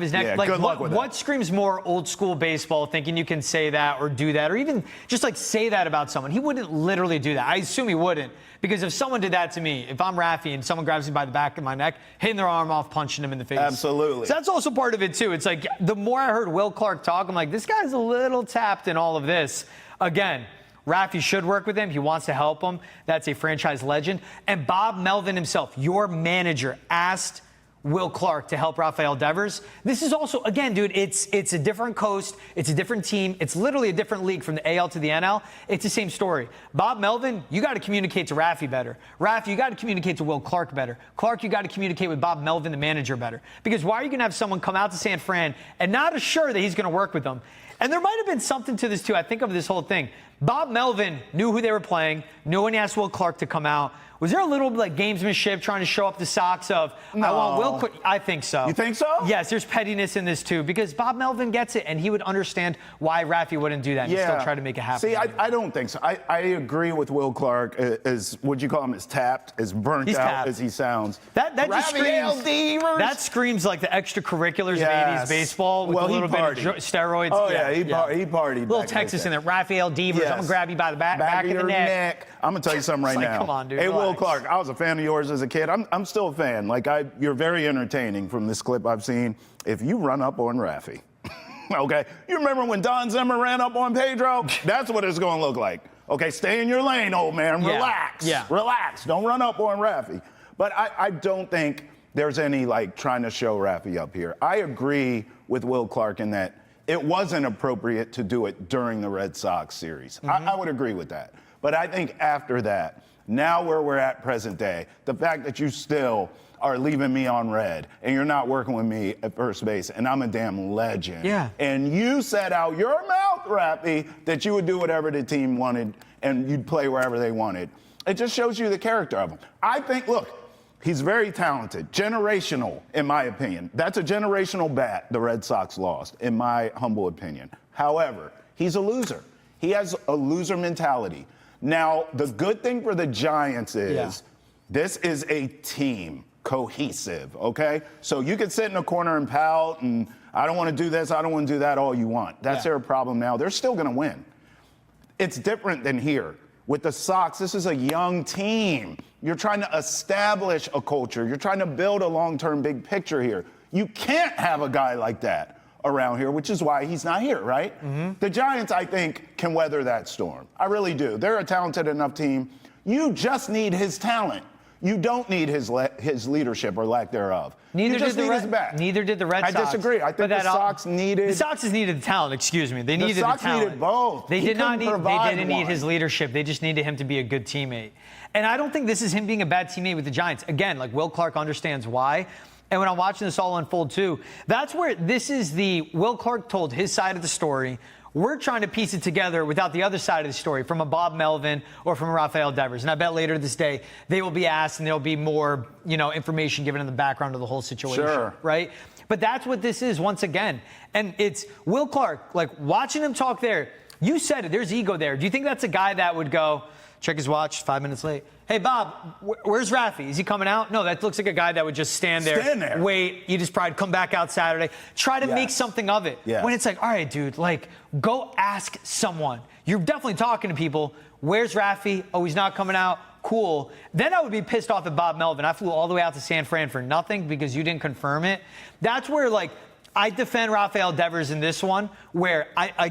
his neck. Yeah, good luck with that. What screams more old school baseball, thinking you can say that or do that, or even just say that about someone? He wouldn't literally do that. I assume he wouldn't. Because if someone did that to me, if I'm Rafi and someone grabs me by the back of my neck, hitting their arm off, punching him in the face. Absolutely. So that's also part of it, too. It's like the more I heard Will Clark talk, I'm like, this guy's a little tapped in all of this. Again, Rafi should work with him. He wants to help him. That's a franchise legend. And Bob Melvin himself, your manager, asked Will Clark to help Rafael Devers. This is also, again, dude, it's a different coast. It's a different team. It's literally a different league from the AL to the NL. It's the same story. Bob Melvin, you got to communicate to Rafi better. Rafi, you got to communicate to Will Clark better. Clark, you got to communicate with Bob Melvin, the manager, better. Because why are you going to have someone come out to San Fran and not assure that he's going to work with them? And there might have been something to this, too. I think of this whole thing. Bob Melvin knew who they were playing, knew when he asked Will Clark to come out. Was there a little like gamesmanship trying to show up the Sox of, No. I want Will Clark? I think so. You think so? Yes, there's pettiness in this too, because Bob Melvin gets it, and he would understand why Rafi wouldn't do that and still try to make it happen. See, I don't think so. I agree with Will Clark as, would you call him, as tapped, as burnt He's out tapped. as he sounds. That just Rafael screams, Devers. that screams like the extracurriculars Yes. of 80s baseball with Well, a little he bit of partied. steroids. Oh, yeah, he partied. Little back Texas like in there. Rafael Devers, Yes. I'm going to grab you by the back of your the neck. I'm gonna tell you something right It's like, now. come on, dude, Hey, Will relax. Clark, I was a fan of yours as a kid. I'm still a fan. Like you're very entertaining from this clip I've seen. If you run up on Rafi, okay, you remember when Don Zimmer ran up on Pedro? That's what it's gonna look like. Okay, stay in your lane, old man. Yeah. Relax. Yeah. Relax. Don't run up on Rafi. But I don't think there's any like trying to show Rafi up here. I agree with Will Clark in that it wasn't appropriate to do it during the Red Sox series. I would agree with that. But I think after that, now where we're at present day, the fact that you still are leaving me on red and you're not working with me at first base and I'm a damn legend. Yeah. And you said out your mouth, Rafi, that you would do whatever the team wanted and you'd play wherever they wanted. It just shows you the character of him. I think, look, he's very talented, generational, in my opinion. That's a generational bat the Red Sox lost, in my humble opinion. However, he's a loser. He has a loser mentality. Now, the good thing for the Giants is this is a team, cohesive, okay? So you can sit in a corner and pout and I don't want to do this, I don't want to do that, all you want. That's their problem now. They're still going to win. It's different than here. With the Sox, this is a young team. You're trying to establish a culture. You're trying to build a long-term big picture here. You can't have a guy like that around here, which is why he's not here, right? The Giants, I think, can weather that storm. I really do. They're a talented enough team. You just need his talent. You don't need his leadership or lack thereof. Neither you just did need his bat. Neither did the Red Sox. I disagree. I think the Sox needed. The Sox needed the talent. Excuse me. They needed the Sox talent. needed both. They He did not couldn't need. They provide didn't need one. his leadership. They just needed him to be a good teammate. And I don't think this is him being a bad teammate with the Giants. Again, like Will Clark understands why. And when I'm watching this all unfold too, that's where this is the Will Clark told his side of the story. We're trying to piece it together without the other side of the story from a Bob Melvin or from a Rafael Devers. And I bet later this day they will be asked and there'll be more, information given in the background of the whole situation. Sure. Right? But that's what this is once again. And it's Will Clark, like watching him talk there. You said it, there's ego there. Do you think that's a guy that would go, check his watch, 5 minutes late? Hey, Bob, where's Rafi? Is he coming out? No, that looks like a guy that would just stand there. Wait, you just probably come back out Saturday. Try to make something of it. Yes. When it's like, all right, dude, like, go ask someone. You're definitely talking to people. Where's Rafi? Oh, he's not coming out. Cool. Then I would be pissed off at Bob Melvin. I flew all the way out to San Fran for nothing because you didn't confirm it. That's where, like, I defend Rafael Devers in this one, where I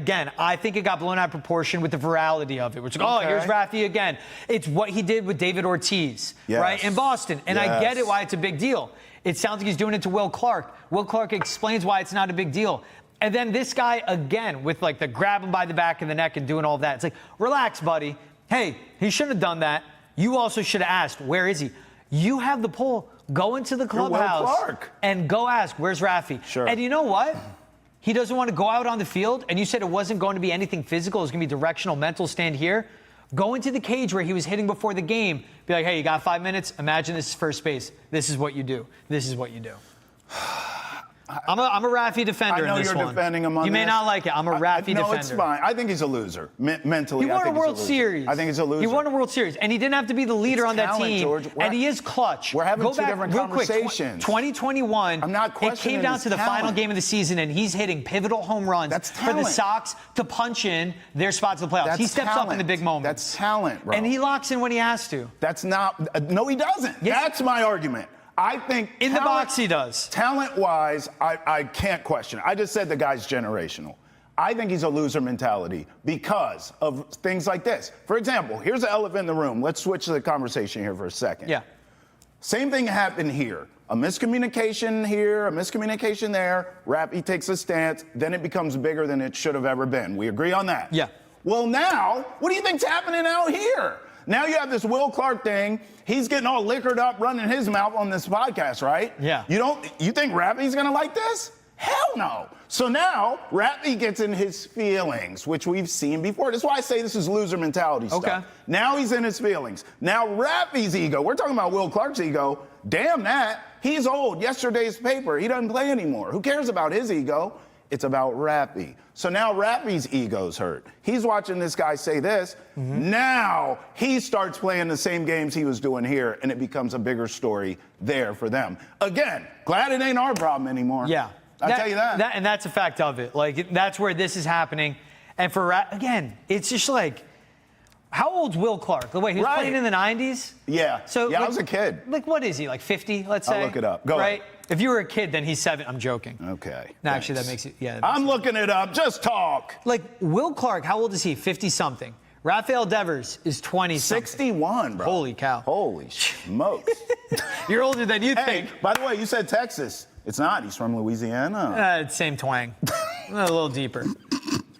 think it got blown out of proportion with the virality of it. Which, oh, here's Rafi again. It's what he did with David Ortiz, right, in Boston. And I get it why it's a big deal. It sounds like he's doing it to Will Clark. Will Clark explains why it's not a big deal. And then this guy, again, with like the grab him by the back of the neck and doing all that. It's like, relax, buddy. Hey, he shouldn't have done that. You also should have asked, where is he? You have the pull. Go into the clubhouse and go ask, where's Rafi? Sure. And you know what? He doesn't want to go out on the field, and you said it wasn't going to be anything physical. It was going to be directional, mental, stand here. Go into the cage where he was hitting before the game. Be like, hey, you got 5 minutes? Imagine this is first base. This is what you do. This is what you do. I'm a Rafi defender in this one. I know you're defending him on this. You may not like it. I'm a Rafi defender. No, it's fine. I think he's a loser. Mentally, He won a World Series. I think he's a loser. He won a World Series, and he didn't have to be the leader on that talent, team. George. And he is clutch. We're having Go two back different real quick. conversations. 2021. I'm not questioning It came down his to the final talent. game of the season, and he's hitting pivotal home runs That's for the talent. Sox to punch in their spot to the playoffs. He steps up in the big moments. That's talent, bro. And he locks in when he has to. That's not. No, he doesn't. Yes. That's my argument. I think In the box, he does. Talent-wise, I can't question it. I just said the guy's generational. I think he's a loser mentality because of things like this. For example, here's the elephant in the room. Let's switch the conversation here for a second. Yeah. Same thing happened here. A miscommunication here, a miscommunication there. Rafi takes a stance, then it becomes bigger than it should have ever been. We agree on that? Yeah. Well, now, what do you think's happening out here? Now you have this Will Clark thing. He's getting all liquored up, running his mouth on this podcast, right? Yeah. You think Rafi's gonna like this? Hell no. So now, Rafi gets in his feelings, which we've seen before. That's why I say this is loser mentality stuff. Okay. Now he's in his feelings. Now Rafi's ego, we're talking about Will Clark's ego. Damn that. He's old. Yesterday's paper. He doesn't play anymore. Who cares about his ego? It's about Rafi. So now Rafi's ego's hurt. He's watching this guy say this. Now he starts playing the same games he was doing here, and it becomes a bigger story there for them. Again, glad it ain't our problem anymore. Yeah. I tell you that. And that's a fact of it. Like, that's where this is happening. And again, it's just like, how old's Will Clark? Wait, he was playing in the 90s? Yeah. So, I was a kid. Like, what is he, like 50, let's say? I'll look it up. Go right? ahead. If you were a kid, then he's 7. I'm joking. Okay. No, actually, that makes it, that makes I'm looking it up. Just talk. Like, Will Clark, how old is he? 50-something. Rafael Devers is 20-something. 61, bro. Holy cow. Holy smokes. You're older than you Hey, think. by the way, you said Texas. It's not. He's from Louisiana. Same twang. A little deeper.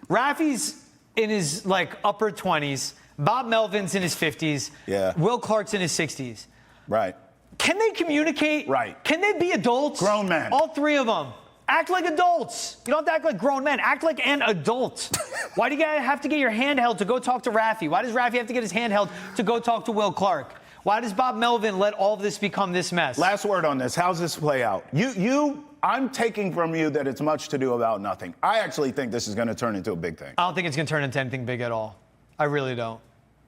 Rafi's in his, like, upper 20s. Bob Melvin's in his 50s. Yeah. Will Clark's in his 60s. Right. Can they communicate? Right. Can they be adults? Grown men. All three of them. Act like adults. You don't have to act like grown men. Act like an adult. Why do you guys have to get your hand held to go talk to Rafi? Why does Rafi have to get his hand held to go talk to Will Clark? Why does Bob Melvin let all of this become this mess? Last word on this. How's this play out? I'm taking from you that it's much to do about nothing. I actually think this is going to turn into a big thing. I don't think it's going to turn into anything big at all. I really don't.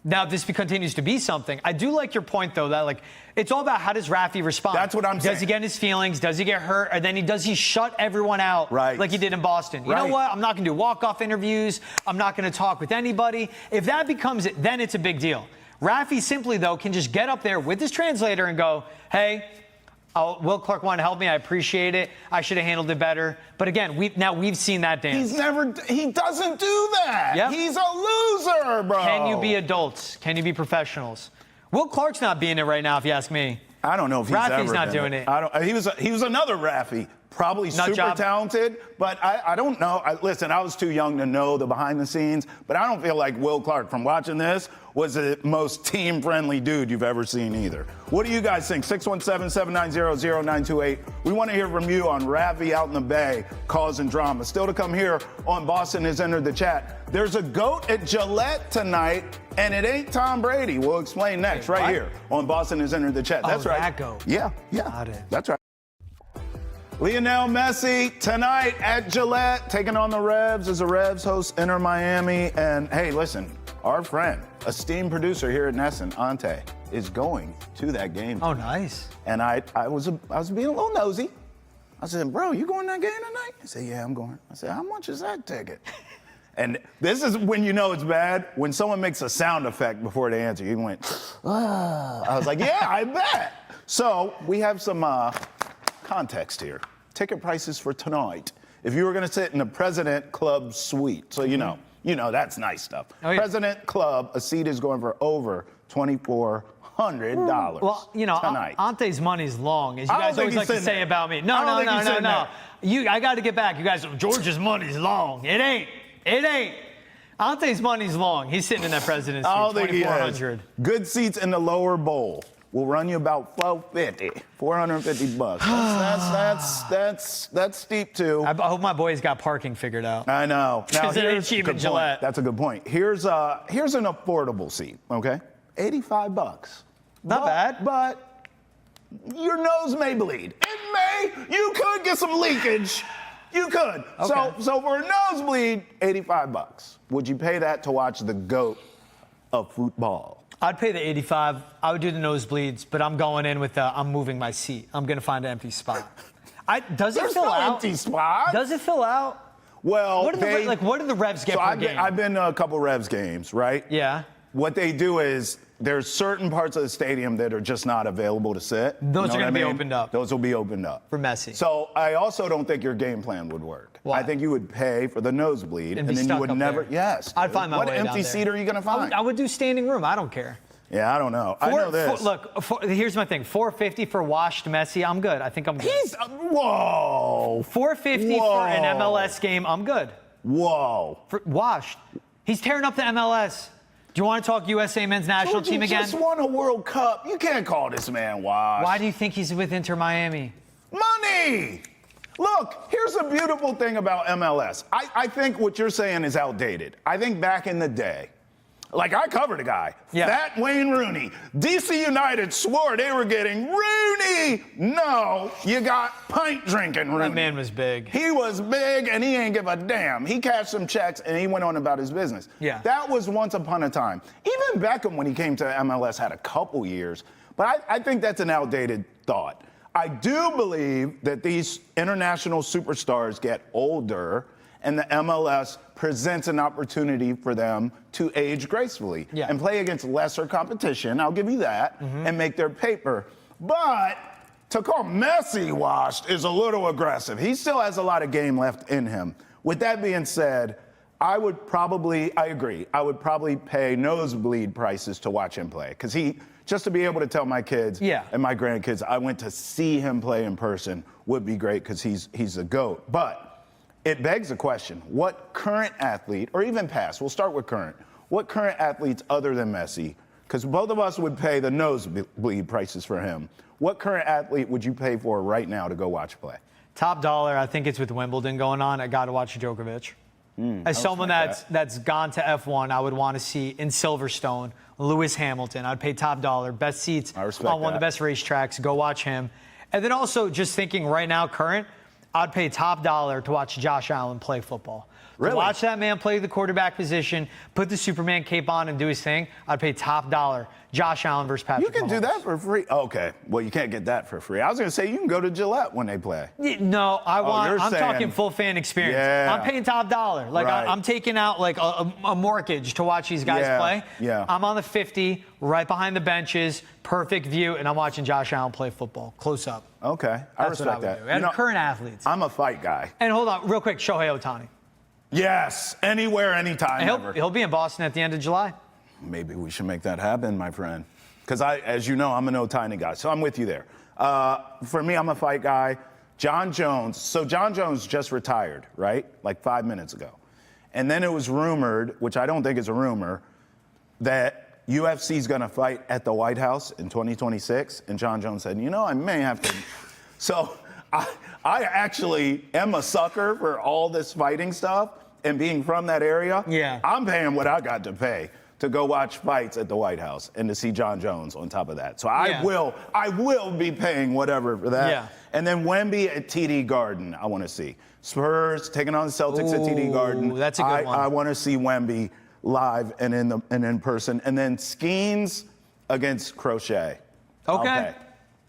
Now, if this continues to be something, I do like your point, though, that, like, it's all about how does Rafi respond. That's what I'm saying. Does he get in his feelings? Does he get hurt? Or then does he shut everyone out like he did in Boston? You know what? I'm not going to do walk-off interviews. I'm not going to talk with anybody. If that becomes it, then it's a big deal. Rafi simply, though, can just get up there with his translator and go, hey, Will Clark wanted to help me. I appreciate it. I should have handled it better. But again, we've seen that dance. He doesn't do that. Yep. He's a loser, bro. Can you be adults? Can you be professionals? Will Clark's not being it right now, if you ask me. I don't know if he's Rafi's ever not been doing it. He was another Rafi. Probably Nut super job. talented, but I don't know. Listen, I was too young to know the behind the scenes, but I don't feel like Will Clark, from watching this, was the most team-friendly dude you've ever seen either. What do you guys think? 617-790-0928. We want to hear from you on Rafi out in the Bay causing drama. Still to come here on Boston Has Entered the Chat. There's a GOAT at Gillette tonight, and it ain't Tom Brady. We'll explain next right here on Boston Has Entered the Chat. That's right. That GOAT. Yeah. Got it. That's right. Lionel Messi tonight at Gillette, taking on the Revs as the Revs host Inter Miami. And hey, listen, our friend, esteemed producer here at Nesson, Ante, is going to that game. Oh, nice. And I was being a little nosy. I said, bro, you going to that game tonight? He said, yeah, I'm going. I said, how much is that ticket? And this is when you know it's bad, when someone makes a sound effect before they answer. You went, ah. I was like, yeah, I bet. So we have some context here. Ticket prices for tonight. If you were going to sit in the President Club suite, so you know that's nice stuff. Oh, yeah. President Club, a seat is going for over $2,400 Well, tonight. Ante's money's long, as you I don't guys think always he's like to sitting say there. about me. I don't think he's sitting No. there. I got to get back. You guys, George's money's long. It ain't. Ante's money's long. He's sitting in that president's I don't suite, think he is. $2,400. Good seats in the lower bowl will run you about $450. That's steep too. I hope my boy's got parking figured out. I know. Now, Because it ain't here's a cheap good at Gillette. point. That's a good point. Here's an affordable seat. Okay, $85. Not bad. But your nose may bleed. It may. You could get some leakage. You could. Okay. So for a nosebleed, $85. Would you pay that to watch the GOAT of football? I'd pay the $85. I would do the nosebleeds, but I'm going in with I'm moving my seat. I'm going to find an empty spot. Does it There's fill no out? empty spot. Does it fill out? Well, What do the Revs get so per game? I've been to a couple Revs games, right? Yeah. What they do is there's certain parts of the stadium that are just not available to sit. Those are what gonna be mean? opened up. Those will be opened up. For Messi. So I also don't think your game plan would work. Why? I think you would pay for the nosebleed, And and be then you stuck would up never. there. Yes. I'd dude. find my what way down empty there. seat are you gonna find? I would do standing room. I don't care. Yeah, I don't know. I know this. Here's my thing. $450 for washed Messi. I'm good. I think I'm good. Whoa. $450 for an MLS game. I'm good. Whoa. For washed. He's tearing up the MLS. Do you want to talk USA men's national Dude, team you again? just won a World Cup. You can't call this man washed. Why do you think he's with Inter Miami? Money? Look, here's the beautiful thing about MLS. I think what you're saying is outdated. I think back in the day, like I covered a guy, Fat Wayne Rooney. DC United swore they were getting Rooney. No, you got pint drinking Rooney. That man was big. He was big and he ain't give a damn. He cashed some checks and he went on about his business. Yeah. That was once upon a time. Even Beckham, when he came to MLS, had a couple years. But I think that's an outdated thought. I do believe that these international superstars get older and the MLS presents an opportunity for them to age gracefully and play against lesser competition, I'll give you that, and make their paper. But to call Messi washed is a little aggressive. He still has a lot of game left in him. With that being said, I agree, I would probably pay nosebleed prices to watch him play. Because just to be able to tell my kids and my grandkids, I went to see him play in person would be great because he's a GOAT. But it begs the question, what current athlete, or even past, we'll start with current, what current athletes other than Messi, because both of us would pay the nosebleed prices for him, what current athlete would you pay for right now to go watch play? Top dollar, I think it's with Wimbledon going on. I got to watch Djokovic. As someone that's gone to F1, I would want to see in Silverstone, Lewis Hamilton. I'd pay top dollar, best seats on one of the best racetracks. Go watch him. And then also just thinking right now, current, I'd pay top dollar to watch Josh Allen play football. Really? To watch that man play the quarterback position, put the Superman cape on and do his thing, I'd pay top dollar. Josh Allen versus Patrick You can Mahomes. do that for free. Okay. Well, you can't get that for free. I was going to say you can go to Gillette when they play. No, I'm saying, talking full fan experience. Yeah. I'm paying top dollar. Like Right. I'm taking out like a mortgage to watch these guys play. Yeah. I'm on the 50, right behind the benches, perfect view, and I'm watching Josh Allen play football, close up. Okay. I That's what I respect would that. do. And current athletes. I'm a fight guy. And hold on, real quick, Shohei Ohtani. Yes. Anywhere, anytime, And ever. he'll be in Boston at the end of July. Maybe we should make that happen, my friend. Because as you know, I'm an Ohtani guy, so I'm with you there. For me, I'm a fight guy. John Jones. So John Jones just retired, right? Like 5 minutes ago. And then it was rumored, which I don't think is a rumor, that UFC's going to fight at the White House in 2026. And John Jones said, I may have to. So I actually am a sucker for all this fighting stuff. And being from that area, I'm paying what I got to pay to go watch fights at the White House and to see John Jones on top of that. So I will be paying whatever for that. Yeah. And then Wemby at TD Garden, I want to see. Spurs taking on the Celtics at TD Garden. That's a good one. I want to see Wemby live and in person. And then Skeens against Crochet. Okay.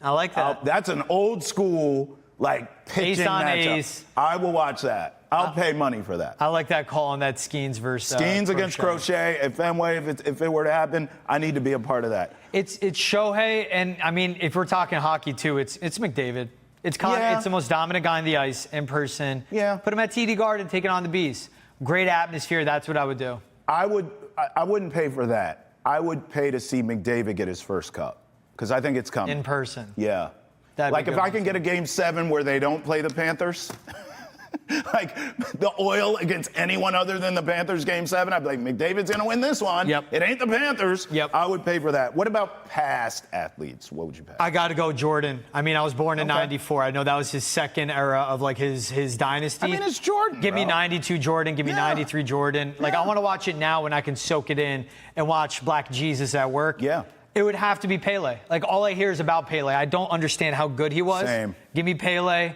I like that. That's an old school, like, pitching Ace on matchup. ace. I will watch that. I'll pay money for that. I like that call on that Skeens versus Skeens against Crochet at Fenway. If it were to happen, I need to be a part of that. It's Shohei, and I mean, if we're talking hockey too, it's McDavid. It's the most dominant guy on the ice in person. Yeah. Put him at TD Garden, taking on the Bees. Great atmosphere. That's what I would do. I wouldn't pay for that. I would pay to see McDavid get his first cup because I think it's coming In person. Yeah. That'd like be if good I can get a Game 7 where they don't play the Panthers. Like the oil against anyone other than the Panthers Game 7, I'd be like, McDavid's going to win this one. Yep. It ain't the Panthers. Yep. I would pay for that. What about past athletes? What would you pay? I got to go Jordan. I mean, I was born in 94. I know that was his second era of like his dynasty. I mean, it's Jordan. Give me bro. 92 Jordan. Give me 93 Jordan. Like, I want to watch it now when I can soak it in and watch Black Jesus at work. Yeah. It would have to be Pele. Like, all I hear is about Pele. I don't understand how good he was. Same. Give me Pele.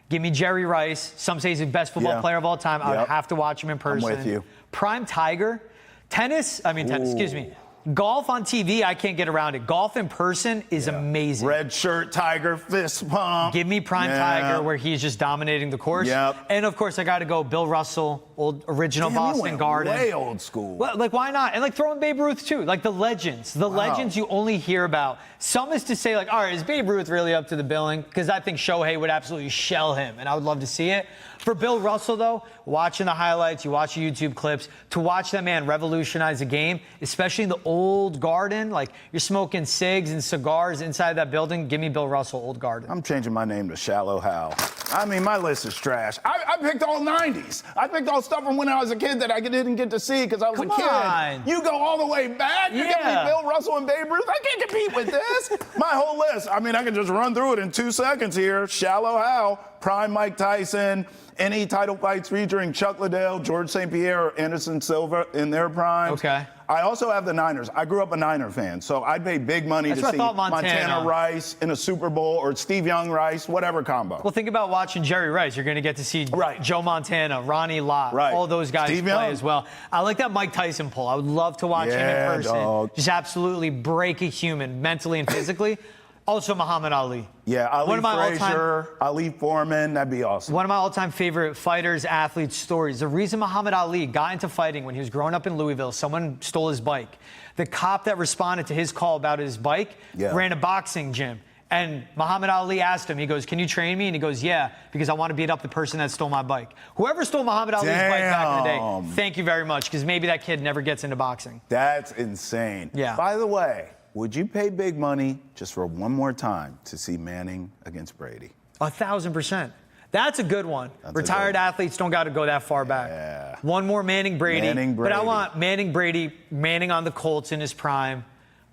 Give me Jerry Rice. Some say he's the best football player of all time. I would have to watch him in person. I'm with you. Prime Tiger. Tennis, excuse me. Golf on TV, I can't get around it. Golf in person is amazing. Red shirt, Tiger, fist pump. Give me Prime Tiger where he's just dominating the course. Yep. And, of course, I got to go Bill Russell, old original Damn, Boston you went Garden. way old school. Well, like, why not? And, like, throw in Babe Ruth, too. Like, the legends. The legends you only hear about. Some is to say, like, all right, is Babe Ruth really up to the billing? Because I think Shohei would absolutely shell him, and I would love to see it. For Bill Russell, though, watching the highlights, you watch the YouTube clips, to watch that man revolutionize the game, especially in the old garden, like you're smoking cigs and cigars inside that building, give me Bill Russell, old garden. I'm changing my name to Shallow Hal. I mean, my list is trash. I picked all 90s. I picked all stuff from when I was a kid that I didn't get to see because I was a kid. on. You go all the way back? You give me Bill Russell and Babe Ruth? I can't compete with this. My whole list. I mean, I can just run through it in 2 seconds here. Shallow Hal, prime Mike Tyson, any title fights featuring Chuck Liddell, George St. Pierre, or Anderson Silva in their prime. Okay. I also have the Niners. I grew up a Niner fan, so I'd pay big money to see Montana Rice in a Super Bowl or Steve Young Rice, whatever combo. Well, think about watching Jerry Rice. You're going to get to see Joe Montana, Ronnie Lott, all those guys Steve play Young. as well. I like that Mike Tyson pull. I would love to watch him in person. Dog. Just absolutely break a human mentally and physically. Also, Muhammad Ali. Yeah, Ali Frazier, Ali Foreman, that'd be awesome. One of my all-time favorite fighters, athletes, stories. The reason Muhammad Ali got into fighting when he was growing up in Louisville, someone stole his bike. The cop that responded to his call about his bike ran a boxing gym. And Muhammad Ali asked him, he goes, can you train me? And he goes, yeah, because I want to beat up the person that stole my bike. Whoever stole Muhammad Ali's bike back in the day, thank you very much, because maybe that kid never gets into boxing. That's insane. Yeah. By the way, would you pay big money just for one more time to see Manning against Brady? 1,000%. That's a good one. That's Retired athletes don't got to go that far back. Yeah. One more Manning Brady. Manning Brady. But I want Manning Brady, Manning on the Colts in his prime,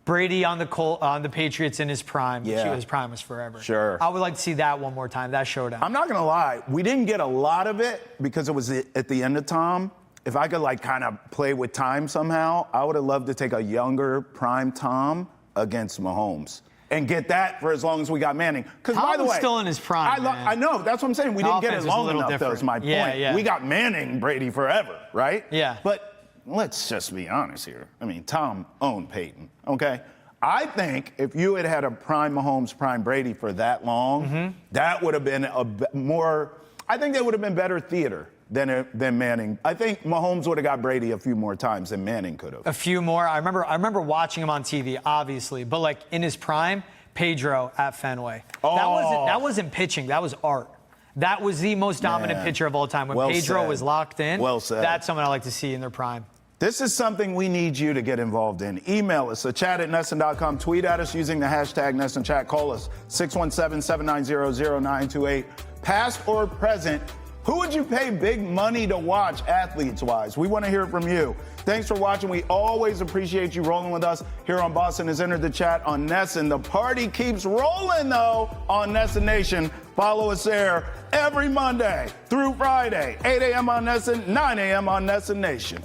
Brady on the Patriots in his prime. Yeah. His prime was forever. Sure. I would like to see that one more time, that showdown. I'm not going to lie. We didn't get a lot of it because it was at the end of Tom. If I could, kind of play with time somehow, I would have loved to take a younger prime Tom against Mahomes and get that for as long as we got Manning. Because, by the way, still in his prime, I know. That's what I'm saying. We didn't get it long enough, though, is my point. Yeah. We got Manning Brady forever, right? Yeah. But let's just be honest here. I mean, Tom owned Peyton, okay? I think if you had had a prime Mahomes, prime Brady for that long, that would have been I think that would have been better theater than Manning. I think Mahomes would have got Brady a few more times than Manning could have. A few more. I remember watching him on TV, obviously, but in his prime, Pedro at Fenway. That wasn't pitching. That was art. That was the most dominant pitcher of all time. When Pedro was locked in, that's someone I like to see in their prime. This is something we need you to get involved in. Email us at chat@nesson.com. Tweet at us using the hashtag NessonChat. Call us 617-790-0928. Past or present, who would you pay big money to watch athletes-wise? We want to hear from you. Thanks for watching. We always appreciate you rolling with us here on Boston Has Entered the Chat on Nesson. The party keeps rolling, though, on Nesson Nation. Follow us there every Monday through Friday, 8 a.m. on Nesson, 9 a.m. on Nesson Nation.